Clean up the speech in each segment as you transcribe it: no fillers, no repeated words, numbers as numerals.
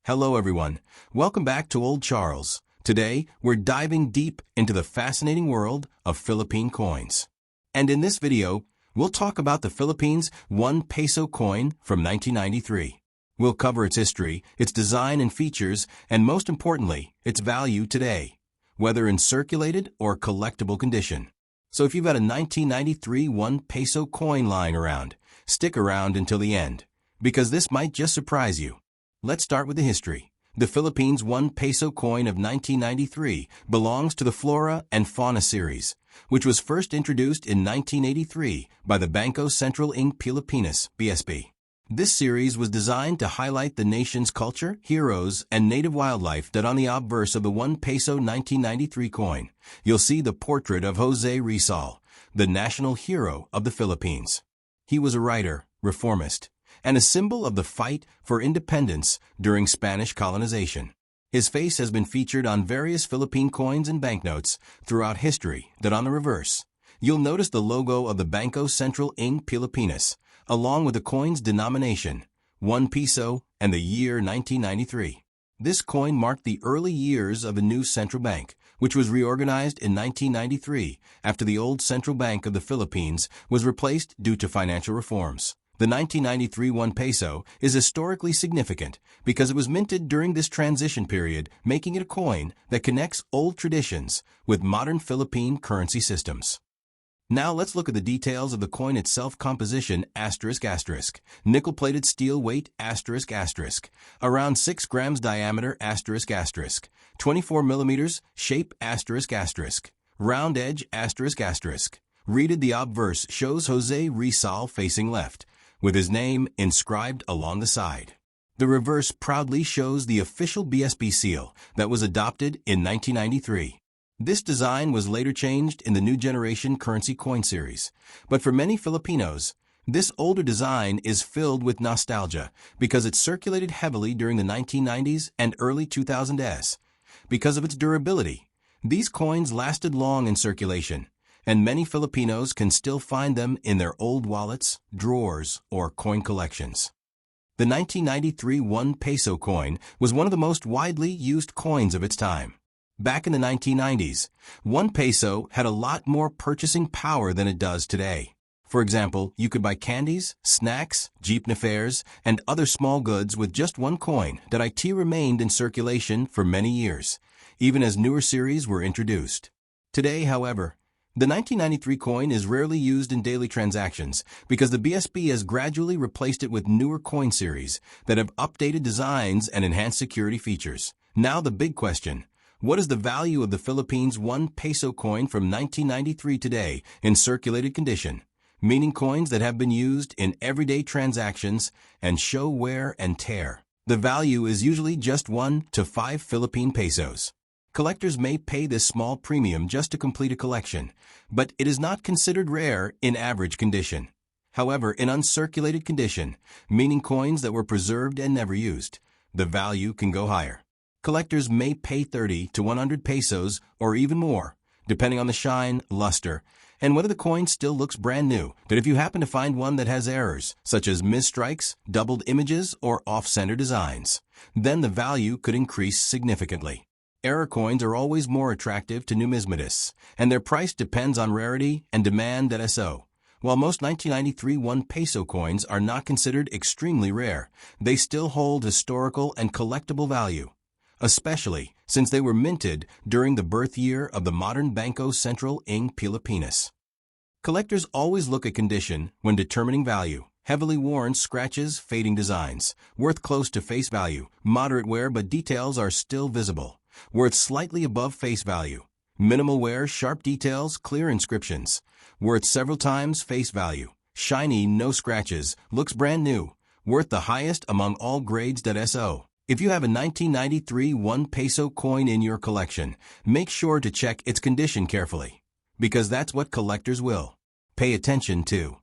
Hello everyone, welcome back to Old Charles. Today, we're diving deep into the fascinating world of Philippine coins. And in this video, we'll talk about the Philippines' 1 peso coin from 1993. We'll cover its history, its design and features, and most importantly, its value today, whether in circulated or collectible condition. So if you've got a 1993 1 peso coin lying around, stick around until the end, because this might just surprise you. Let's start with the history. The Philippines' 1 peso coin of 1993 belongs to the Flora and Fauna series, which was first introduced in 1983 by the Bangko Sentral ng Pilipinas, BSP. This series was designed to highlight the nation's culture, heroes, and native wildlife. That on the obverse of the 1 peso 1993 coin, you'll see the portrait of Jose Rizal, the national hero of the Philippines. He was a writer, reformist, and a symbol of the fight for independence during Spanish colonization. His face has been featured on various Philippine coins and banknotes throughout history. That on the reverse, you'll notice the logo of the Bangko Sentral ng Pilipinas, along with the coin's denomination, 1 peso, and the year 1993. This coin marked the early years of a new central bank, which was reorganized in 1993 after the old Central Bank of the Philippines was replaced due to financial reforms. The 1993 1 peso is historically significant because it was minted during this transition period, making it a coin that connects old traditions with modern Philippine currency systems. Now let's look at the details of the coin itself. Composition **, nickel-plated steel weight **, around 6 grams diameter **, 24 millimeters, shape **, round edge **. Readed. The obverse shows Jose Rizal facing left, with his name inscribed along the side. The reverse proudly shows the official BSP seal that was adopted in 1993. This design was later changed in the new generation currency coin series, but for many Filipinos, this older design is filled with nostalgia because it circulated heavily during the 1990s and early 2000s. Because of its durability, these coins lasted long in circulation, and many Filipinos can still find them in their old wallets, drawers, or coin collections. The 1993 1 peso coin was one of the most widely used coins of its time. Back in the 1990s, 1 peso had a lot more purchasing power than it does today. For example, you could buy candies, snacks, jeepney fares, and other small goods with just one coin. That IT remained in circulation for many years, even as newer series were introduced. Today, however, the 1993 coin is rarely used in daily transactions because the BSP has gradually replaced it with newer coin series that have updated designs and enhanced security features. Now the big question: what is the value of the Philippines' 1 peso coin from 1993 today in circulated condition, meaning coins that have been used in everyday transactions and show wear and tear? The value is usually just 1 to 5 Philippine pesos. Collectors may pay this small premium just to complete a collection, but it is not considered rare in average condition. However, in uncirculated condition, meaning coins that were preserved and never used, the value can go higher. Collectors may pay 30 to 100 pesos or even more, depending on the shine, luster, and whether the coin still looks brand new. But if you happen to find one that has errors, such as misstrikes, doubled images, or off-center designs, then the value could increase significantly. Error coins are always more attractive to numismatists, and their price depends on rarity and demand. So, while most 1993 1 peso coins are not considered extremely rare, they still hold historical and collectible value, especially since they were minted during the birth year of the modern Bangko Sentral ng Pilipinas. Collectors always look at condition when determining value. Heavily worn, scratches, fading designs, worth close to face value. Moderate wear but details are still visible, worth slightly above face value. Minimal wear, sharp details, clear inscriptions, worth several times face value. Shiny, no scratches, looks brand new, worth the highest among all grades. So, if you have a 1993 1 peso coin in your collection, make sure to check its condition carefully, because that's what collectors will pay attention to.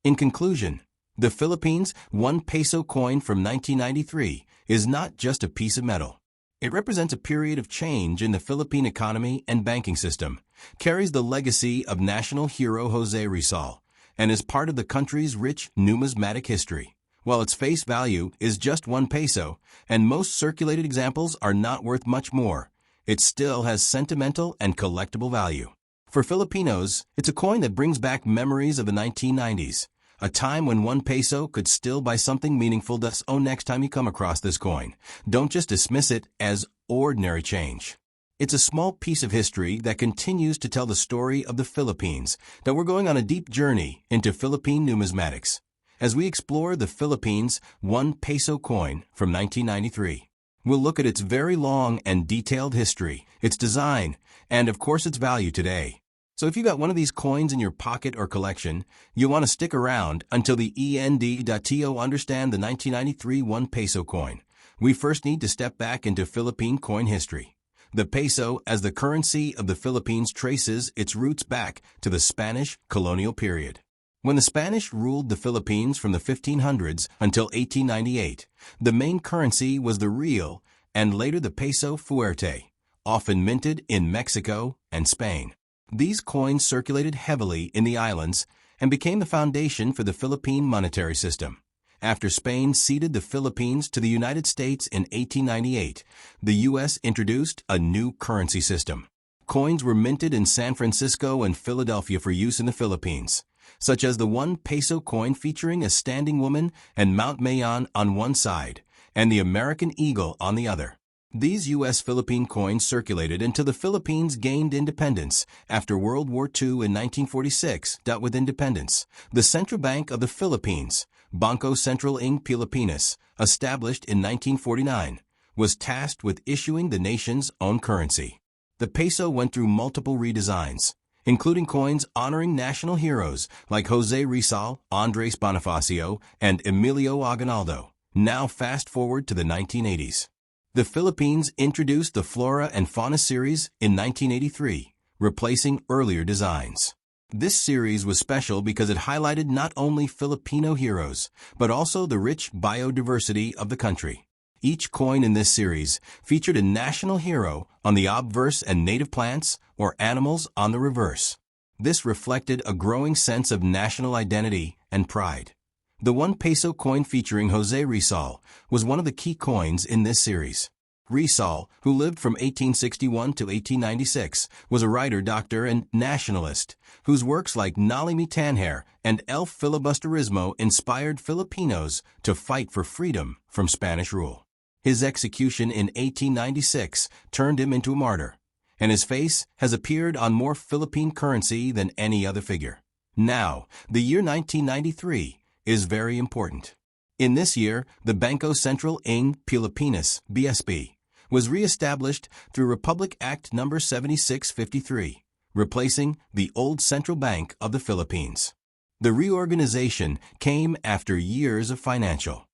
In conclusion, the Philippines' 1 peso coin from 1993 is not just a piece of metal. It represents a period of change in the Philippine economy and banking system, carries the legacy of national hero Jose Rizal, and is part of the country's rich numismatic history. While its face value is just 1 peso, and most circulated examples are not worth much more, it still has sentimental and collectible value. For Filipinos, it's a coin that brings back memories of the 1990s, a time when 1 peso could still buy something meaningful. So next time you come across this coin, don't just dismiss it as ordinary change. It's a small piece of history that continues to tell the story of the Philippines, that we're going on a deep journey into Philippine numismatics as we explore the Philippines 1 peso coin from 1993. We'll look at its very long and detailed history, its design, and of course its value today. So if you got one of these coins in your pocket or collection, you'll want to stick around until the end.to understand the 1993 1 peso coin. We first need to step back into Philippine coin history. The peso as the currency of the Philippines traces its roots back to the Spanish colonial period. When the Spanish ruled the Philippines from the 1500s until 1898, the main currency was the real and later the peso fuerte, often minted in Mexico and Spain. These coins circulated heavily in the islands and became the foundation for the Philippine monetary system. After Spain ceded the Philippines to the United States in 1898, the U.S. introduced a new currency system. Coins were minted in San Francisco and Philadelphia for use in the Philippines, such as the 1 peso coin featuring a standing woman and Mount Mayon on one side, and the American eagle on the other. These U.S. Philippine coins circulated until the Philippines gained independence after World War II in 1946. With independence, the Central Bank of the Philippines, Bangko Sentral ng Pilipinas, established in 1949, was tasked with issuing the nation's own currency. The peso went through multiple redesigns, including coins honoring national heroes like Jose Rizal, Andres Bonifacio, and Emilio Aguinaldo. Now fast forward to the 1980s. The Philippines introduced the Flora and Fauna series in 1983, replacing earlier designs. This series was special because it highlighted not only Filipino heroes, but also the rich biodiversity of the country. Each coin in this series featured a national hero on the obverse and native plants or animals on the reverse. This reflected a growing sense of national identity and pride. The 1 peso coin featuring Jose Rizal was one of the key coins in this series. Rizal, who lived from 1861 to 1896, was a writer, doctor, and nationalist, whose works like Nali Mi Tanhair and El Filibusterismo inspired Filipinos to fight for freedom from Spanish rule. His execution in 1896 turned him into a martyr, and his face has appeared on more Philippine currency than any other figure. Now, the year 1993 is very important. In this year, the Bangko Sentral ng Pilipinas, BSP, was re-established through Republic Act No. 7653, replacing the old Central Bank of the Philippines. The reorganization came after years of financial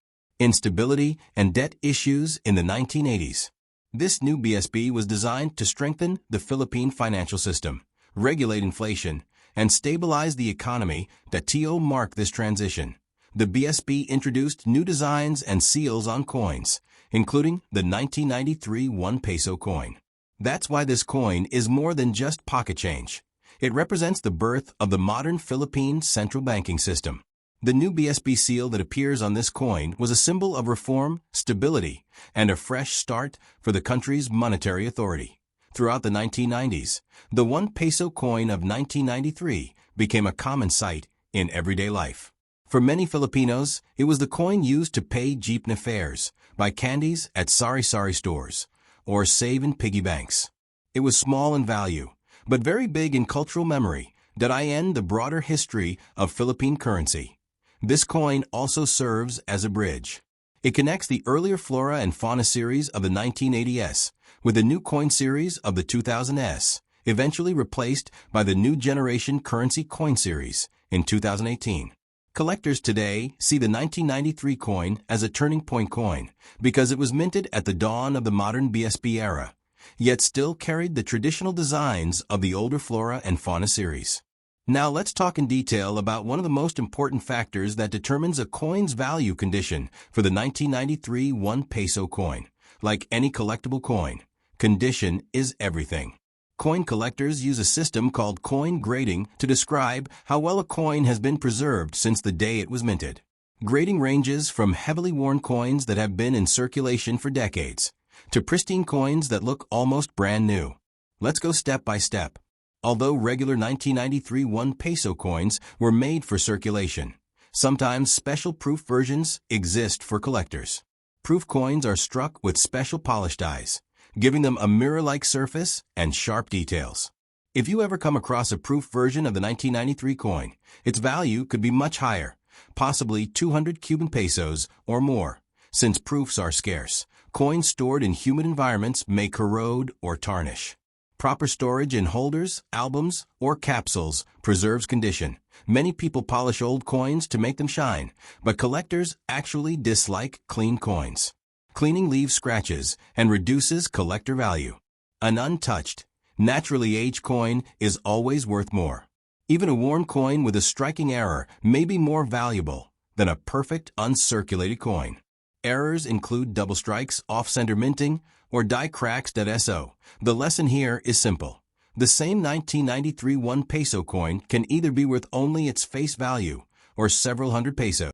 instability and debt issues in the 1980s. This new BSP was designed to strengthen the Philippine financial system, regulate inflation, and stabilize the economy. To mark this transition, the BSP introduced new designs and seals on coins, including the 1993 1 peso coin. That's why this coin is more than just pocket change. It represents the birth of the modern Philippine central banking system. The new BSP seal that appears on this coin was a symbol of reform, stability, and a fresh start for the country's monetary authority. Throughout the 1990s, the 1 peso coin of 1993 became a common sight in everyday life. For many Filipinos, it was the coin used to pay jeepney fares, buy candies at sari-sari stores, or save in piggy banks. It was small in value, but very big in cultural memory. The broader history of Philippine currency. This coin also serves as a bridge. It connects the earlier Flora and Fauna series of the 1980s with the new coin series of the 2000s, eventually replaced by the new generation currency coin series in 2018. Collectors today see the 1993 coin as a turning point coin because it was minted at the dawn of the modern BSP era, yet still carried the traditional designs of the older Flora and Fauna series. Now let's talk in detail about one of the most important factors that determines a coin's value condition for the 1993 1 peso coin. Like any collectible coin, condition is everything. Coin collectors use a system called coin grading to describe how well a coin has been preserved since the day it was minted. Grading ranges from heavily worn coins that have been in circulation for decades to pristine coins that look almost brand new. Let's go step by step. Although regular 1993 1 peso coins were made for circulation, sometimes special proof versions exist for collectors. Proof coins are struck with special polished dies, giving them a mirror-like surface and sharp details. If you ever come across a proof version of the 1993 coin, its value could be much higher, possibly 200 Cuban pesos or more. Since proofs are scarce, coins stored in humid environments may corrode or tarnish. Proper storage in holders, albums, or capsules preserves condition. Many people polish old coins to make them shine, but collectors actually dislike clean coins. Cleaning leaves scratches and reduces collector value. An untouched, naturally aged coin is always worth more. Even a worn coin with a striking error may be more valuable than a perfect uncirculated coin. Errors include double strikes, off-center minting, or die cracks. So, the lesson here is simple. The same 1993 1 peso coin can either be worth only its face value or several hundred pesos.